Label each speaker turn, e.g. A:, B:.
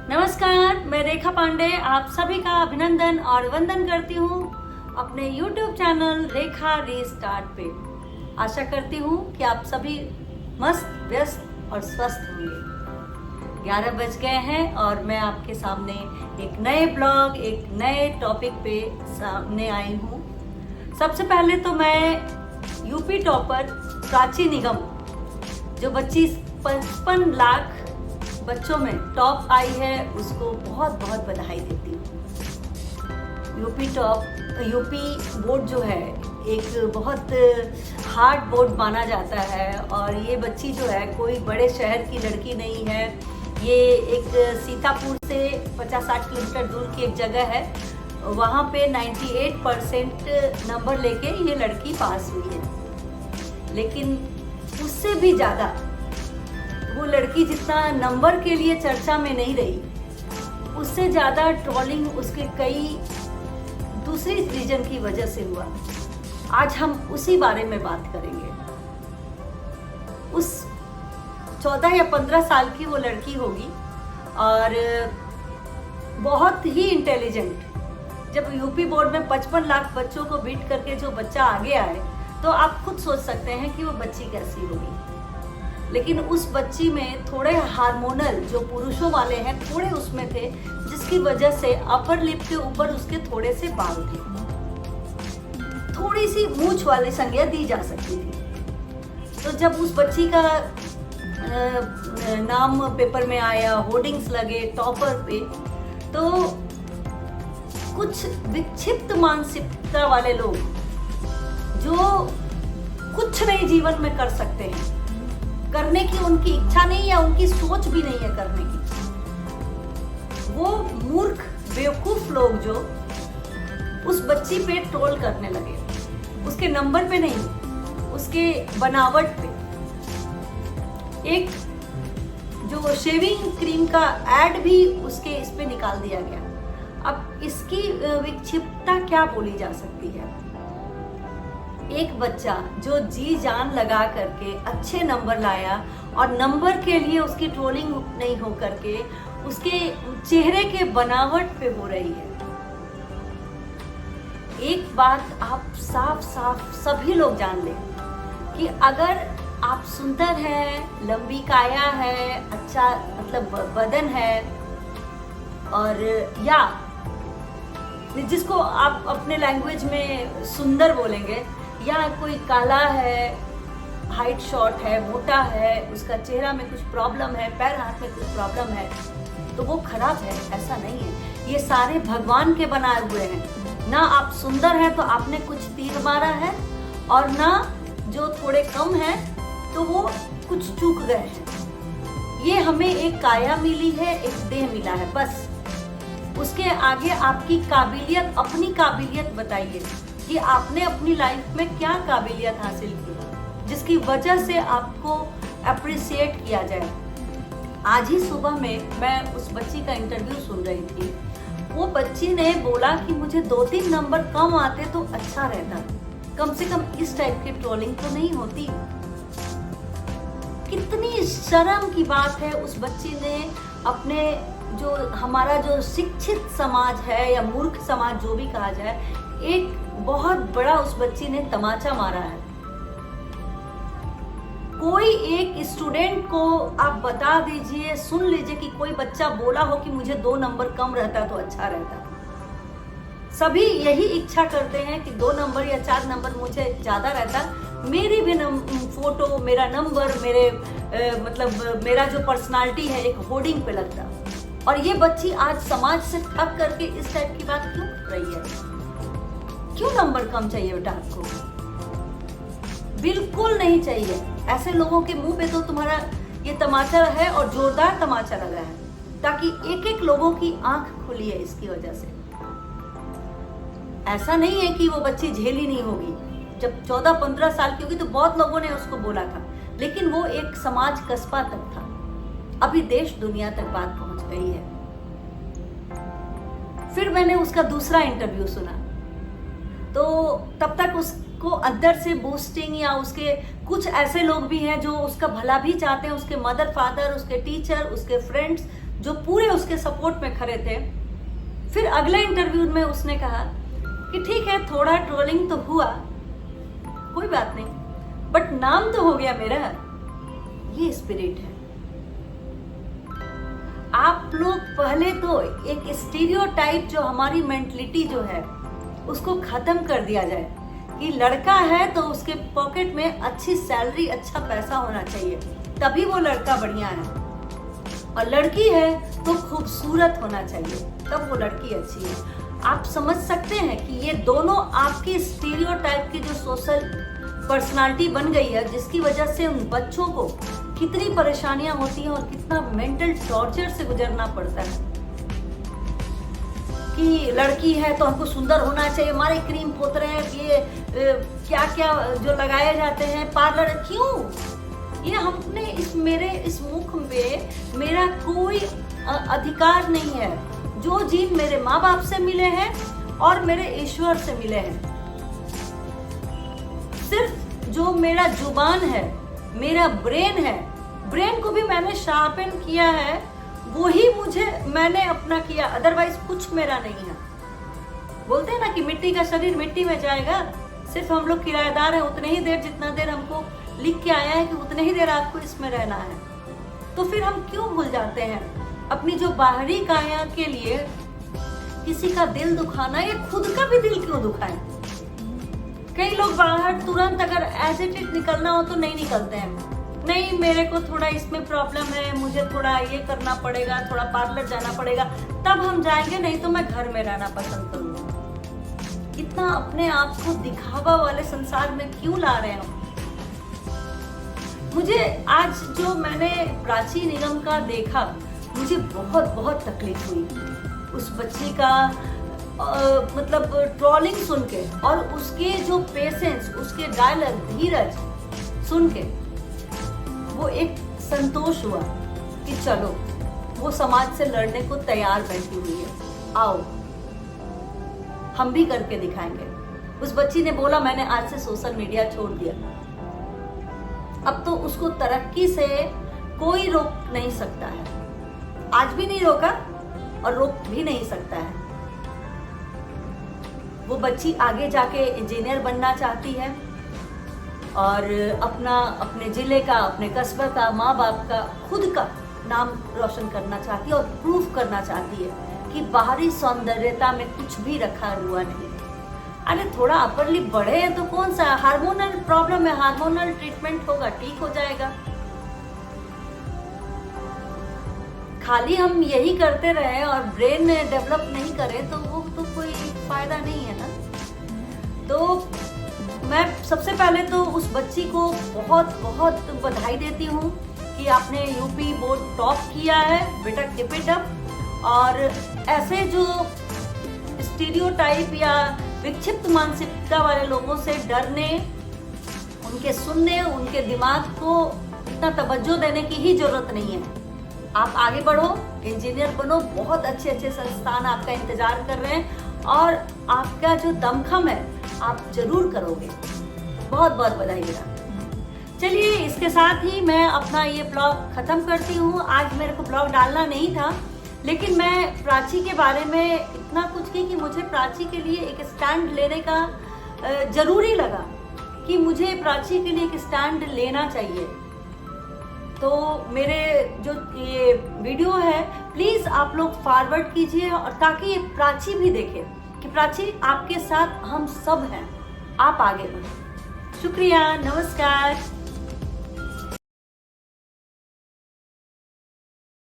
A: नमस्कार, मैं रेखा पांडे आप सभी का अभिनंदन और वंदन करती हूँ अपने YouTube चैनल रेखा रीस्टार्ट पे। आशा करती हूँ कि आप सभी मस्त, व्यस्त और स्वस्थ होंगे। 11 बज गए हैं और मैं आपके सामने एक नए ब्लॉग, एक नए टॉपिक पे सामने आई हूँ। सबसे पहले तो मैं यूपी टॉपर प्राची निगम, जो बच्ची 55 लाख बच्चों में टॉप आई है, उसको बहुत बहुत बधाई देती हूँ। यूपी बोर्ड जो है एक बहुत हार्ड बोर्ड माना जाता है और ये बच्ची जो है कोई बड़े शहर की लड़की नहीं है। ये एक सीतापुर से 50-60 किलोमीटर दूर की एक जगह है, वहाँ पे 98% नंबर लेके ये लड़की पास हुई है। लेकिन उससे भी ज़्यादा वो लड़की जितना नंबर के लिए चर्चा में नहीं रही, उससे ज़्यादा ट्रोलिंग उसके कई दूसरी रीजन की वजह से हुआ। आज हम उसी बारे में बात करेंगे। उस 14 या 15 साल की वो लड़की होगी और बहुत ही इंटेलिजेंट। जब यूपी बोर्ड में 55 लाख बच्चों को बीट करके जो बच्चा आगे आए, तो आप खुद सोच सकते हैं कि वो बच्ची कैसी होगी। लेकिन उस बच्ची में थोड़े हार्मोनल जो पुरुषों वाले हैं थोड़े उसमें थे, जिसकी वजह से अपर लिप के ऊपर उसके थोड़े से बाल थे। थोड़ी सी मूंछ वाली संज्ञा दी जा सकती थी। तो जब उस बच्ची का नाम पेपर में आया, होर्डिंग्स लगे टॉपर पे, तो कुछ विक्षिप्त मानसिकता वाले लोग जो कुछ नहीं जीवन में कर सकते हैं, करने की उनकी इच्छा नहीं या उनकी सोच भी नहीं है करने की, वो मूर्ख बेवकूफ लोग जो उस बच्ची पे ट्रोल करने लगे। उसके नंबर पे नहीं, उसके बनावट पे। एक जो शेविंग क्रीम का ऐड भी उसके इस पे निकाल दिया गया। अब इसकी विक्षिप्तता क्या बोली जा सकती है? एक बच्चा जो जी जान लगा करके अच्छे नंबर लाया और नंबर के लिए उसकी ट्रोलिंग नहीं हो करके उसके चेहरे के बनावट पे हो रही है। एक बात आप साफ साफ सभी लोग जान लें कि अगर आप सुंदर हैं, लंबी काया है, अच्छा मतलब बदन है, और या जिसको आप अपने लैंग्वेज में सुंदर बोलेंगे, या कोई काला है, हाइट शॉर्ट है, मोटा है, उसका चेहरा में कुछ प्रॉब्लम है, पैर हाथ में कुछ प्रॉब्लम है, तो वो खराब है, ऐसा नहीं है। ये सारे भगवान के बनाए हुए हैं। ना आप सुंदर हैं तो आपने कुछ तीर मारा है, और ना जो थोड़े कम हैं तो वो कुछ चूक गए हैं। ये हमें एक काया मिली है, एक देह मिला है, बस। उसके आगे आपकी काबिलियत, अपनी काबिलियत बताइए कि आपने अपनी लाइफ में क्या काबिलियत हासिल की जिसकी वजह से आपको अप्रिशिएट किया जाए। आज ही सुबह में मैं उस बच्ची का इंटरव्यू सुन रही थी। वो बच्ची ने बोला कि मुझे 2-3 नंबर कम आते तो अच्छा रहता, कम से कम इस टाइप की ट्रोलिंग तो नहीं होती। कितनी शर्म की बात है। उस बच्ची ने अपने जो हमारा जो शिक्षित समाज है या मूर्ख समाज जो भी कहा जाए, एक बहुत बड़ा उस बच्ची ने तमाचा मारा है। कोई एक स्टूडेंट को आप बता दीजिए, सुन लीजिए कि कोई बच्चा बोला हो कि मुझे 2 नंबर कम रहता तो अच्छा रहता। सभी यही इच्छा करते हैं कि 2 नंबर या 4 नंबर मुझे ज्यादा रहता, मेरी भी फोटो, मेरा नंबर, मेरे मतलब मेरा जो पर्सनालिटी है एक होर्डिंग पे लगता। और ये बच्ची आज समाज से ठग करके इस टाइप की बात क्यों कर रही है? क्यों नंबर कम चाहिए बेटा आपको? बिल्कुल नहीं चाहिए। ऐसे लोगों के मुंह पे तो तुम्हारा ये तमाचा है, और जोरदार तमाचा लगा है, ताकि एक एक लोगों की आंख खुली है इसकी वजह से। ऐसा नहीं है कि वो बच्ची झेली नहीं होगी। जब 14-15 साल की होगी तो बहुत लोगों ने उसको बोला था, लेकिन वो एक समाज कस्बा तक था। अभी देश दुनिया तक बात पहुंच गई है। फिर मैंने उसका दूसरा इंटरव्यू सुना, तो तब तक उसको अंदर से बूस्टिंग, या उसके कुछ ऐसे लोग भी हैं जो उसका भला भी चाहते हैं, उसके मदर फादर, उसके टीचर, उसके फ्रेंड्स जो पूरे उसके सपोर्ट में खड़े थे। फिर अगले इंटरव्यू में उसने कहा कि ठीक है, थोड़ा ट्रोलिंग तो हुआ, कोई बात नहीं, बट नाम तो हो गया मेरा। ये स्पिरिट है। आप लोग पहले तो एक स्टीरियोटाइप जो हमारी मेंटलिटी जो है उसको खत्म कर दिया जाए कि लड़का है तो उसके पॉकेट में अच्छी सैलरी, अच्छा पैसा होना चाहिए, तभी वो लड़का बढ़िया है, और लड़की है तो खूबसूरत होना चाहिए, तब वो लड़की अच्छी है। आप समझ सकते हैं कि ये दोनों आपकी स्टीरियोटाइप की जो सोशल पर्सनालिटी बन गई है, जिसकी वजह से उन बच्चों को कितनी परेशानियां होती हैं और कितना मेंटल टॉर्चर से गुजरना पड़ता है कि लड़की है तो हमको सुंदर होना चाहिए, हमारे क्रीम पोत रहे हैं, ये क्या क्या जो लगाए जाते हैं, पार्लर, क्यों? ये हमने इस मुख में मेरा कोई अधिकार नहीं है। जो जीन मेरे माँ बाप से मिले हैं और मेरे ईश्वर से मिले हैं, सिर्फ जो मेरा जुबान है, मेरा ब्रेन है, ब्रेन को भी मैंने शार्पन किया है, वही मैंने अपना किया, अदरवाइज कुछ मेरा नहीं है। बोलते हैं ना कि मिट्टी का शरीर मिट्टी में जाएगा, सिर्फ हम लोग किराएदार हैं उतने ही देर जितना देर हमको लिख के आया है कि उतने ही देर आपको इसमें रहना है। तो फिर हम क्यों भूल जाते हैं अपनी जो बाहरी काया के लिए किसी का दिल दुखाना, या खुद का भी दिल क्यों दुखाए? कई लोग बाहर तुरंत अगर एज इट इज निकलना हो तो नहीं निकलते हैं, नहीं मेरे को थोड़ा इसमें प्रॉब्लम है, मुझे थोड़ा ये करना पड़ेगा, थोड़ा पार्लर जाना पड़ेगा, तब हम जाएंगे, नहीं तो मैं घर में रहना पसंद करूंगा। इतना अपने आप को दिखावा वाले संसार में क्यों ला रहे हो? मुझे आज जो मैंने प्राची निगम का देखा, मुझे बहुत बहुत तकलीफ हुई उस बच्ची का मतलब ट्रोलिंग सुन के, और उसके जो पेशेंस, उसके डायलॉग, धीरज सुन के वो एक संतोष हुआ कि चलो वो समाज से लड़ने को तैयार बैठी हुई है, आओ हम भी करके दिखाएंगे। उस बच्ची ने बोला मैंने आज से सोशल मीडिया छोड़ दिया। अब तो उसको तरक्की से कोई रोक नहीं सकता है, आज भी नहीं रोका और रोक भी नहीं सकता है। वो बच्ची आगे जाके इंजीनियर बनना चाहती है और अपने जिले का, अपने कस्बे का, माँ बाप का, खुद का नाम रोशन करना चाहती है और प्रूफ करना चाहती है कि बाहरी सौंदर्यता में कुछ भी रखा हुआ नहीं। अरे थोड़ा अपर लिप बढ़े है तो कौन सा हार्मोनल प्रॉब्लम है, हार्मोनल ट्रीटमेंट होगा, ठीक हो जाएगा। खाली हम यही करते रहे और ब्रेन डेवलप नहीं करें तो वो तो कोई फायदा नहीं है ना। तो मैं सबसे पहले तो उस बच्ची को बहुत बहुत बधाई देती हूँ कि आपने यूपी बोर्ड टॉप किया है, बेटा कीप इट अप। और ऐसे जो स्टीरियोटाइप या विक्षिप्त मानसिकता वाले लोगों से डरने, उनके सुनने, उनके दिमाग को इतना तवज्जो देने की ही जरूरत नहीं है। आप आगे बढ़ो, इंजीनियर बनो, बहुत अच्छे अच्छे संस्थान आपका इंतजार कर रहे हैं और आपका जो दमखम है आप जरूर करोगे। बहुत बहुत बधाई बेटा। चलिए इसके साथ ही मैं अपना ये ब्लॉग खत्म करती हूँ। आज मेरे को ब्लॉग डालना नहीं था, लेकिन मैं प्राची के बारे में इतना कुछ की कि मुझे प्राची के लिए एक स्टैंड लेने का जरूरी लगा कि मुझे प्राची के लिए एक स्टैंड लेना चाहिए। तो मेरे जो ये वीडियो है प्लीज आप लोग फॉरवर्ड कीजिए और ताकि प्राची भी देखे कि प्राची आपके साथ हम सब हैं, आप आगे बढ़ो। शुक्रिया, नमस्कार।